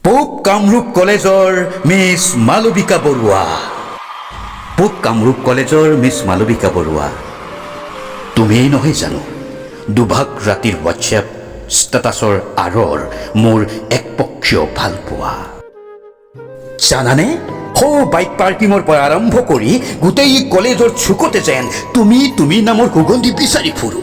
পূব কামৰূপ কলেজৰ মিছ মালবিকা বৰুৱা। পূব কামৰূপ কলেজৰ মিছ মালবিকা বৰুৱা, তুমিয়েই নহয় জানো দুভাগ ৰাতিৰ হোৱাটছএপ ষ্টেটাছৰ আঁৰৰ মোৰ একপক্ষীয় ভালপোৱা? জানানে, সৌ বাইক পাৰ্কিঙৰ পৰা আৰম্ভ কৰি গোটেই কলেজৰ চুকতে যেন তুমি নামৰ সুগন্ধি বিচাৰি ফুৰো।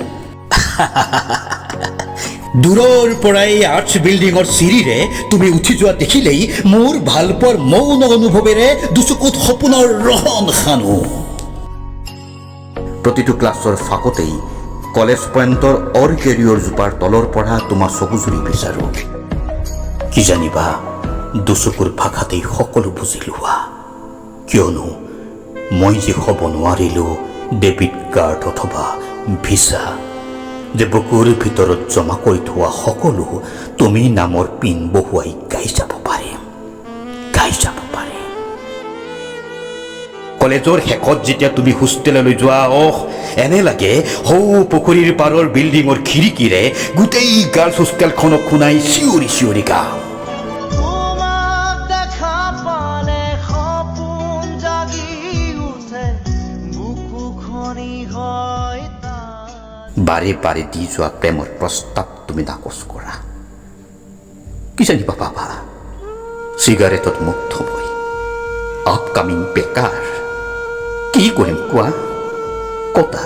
দূৰৰ পৰাই আৰ্টছ বিল্ডিঙৰ চিৰিৰে তুমি উঠি যোৱা দেখিলেই মোৰ ভালপোৱাৰ মৌন অনুভৱেৰে দুচকুত সপোনৰ ৰহণ সানো। প্ৰতিটো ক্লাছৰ ফাকতেই কলেজ পইণ্টৰ অৰ্কেৰিয়ৰ জোপাৰ তলৰ পৰা তোমাৰ চকুজুৰি বিচাৰো। কি জানিবা দুচকুৰ ভাষাতেই সকলো বুজি লোৱা, কিয়নো মই যে হ'ব নোৱাৰিলো ডেবিট কাৰ্ড অথবা ভিছা, যে বুকুৰ ভিতৰত জমা কৰি থোৱা সকলো তুমি নামৰ পিন বহুৱাই গাই যাব পাৰিম। কলেজৰ শেষত যেতিয়া তুমি হোষ্টেললৈ যোৱা, এনে লাগে সৌ পুখুৰীৰ পাৰৰ বিল্ডিঙৰ খিৰিকীৰে গোটেই গাৰ্লছ হোষ্টেলখনক শুনাই চিঞৰি চিঞৰি গাওঁ। বাৰে বাৰে দি যোৱা প্ৰেমৰ প্ৰস্তাৱ তুমি নাকচ কৰা। কি জানিবা পাবা চিগাৰেটত মুগ্ধ মই আপকামিং বেকাৰ। কি কৰিম কোৱা? কতা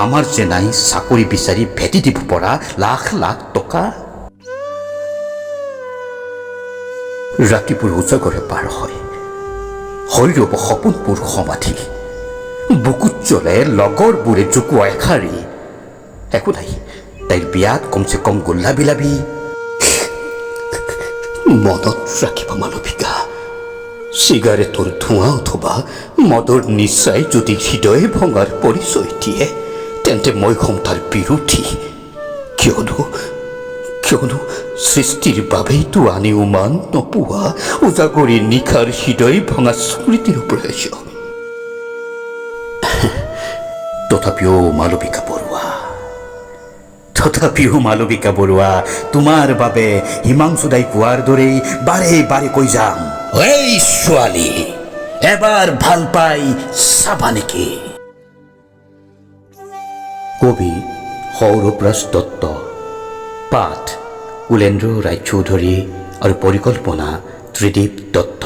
আমাৰ যে নাই চাকৰি বিচাৰি ভেটি দিব পৰা লাখ লাখ টকা। ৰাতিবোৰ উজাগৰে পাৰ হয়, হৈ ৰব সপোনবোৰ সমাধি, বুকুত জ্বলে লগৰবোৰে জোকোৱা এষাৰি। একো নাই, তাইৰ বিয়াত কমচে কম গোল্লা বিলাবি। মনত ৰাখিবা মালবিকা, চিগাৰেটৰ ধোঁৱা অথবা মদৰ নিচাই যদি হৃদয় ভঙাৰ পৰিচয় দিয়ে, তেন্তে মই হ'ম তাৰ বিৰোধী। কিয়নো সৃষ্টিৰ বাবেইতো আনেও মান নপোৱা উজাগৰি নিশাৰ হৃদয় ভঙা স্মৃতিৰ প্ৰয়োজন। তথাপিও মালবিকা বৰুৱা, তোমাৰ বাবে হিমাংশু দাই কোৱাৰ দৰেই বাৰে বাৰে কৈ যাম, এই ছোৱালী এবাৰ ভাল পাই চাবা নেকি? কবি সৌৰভৰাজ দত্ত, পাঠ কুলেন্দ্ৰ ৰায়চৌধুৰী আৰু পৰিকল্পনা ত্ৰিদীপ দত্ত।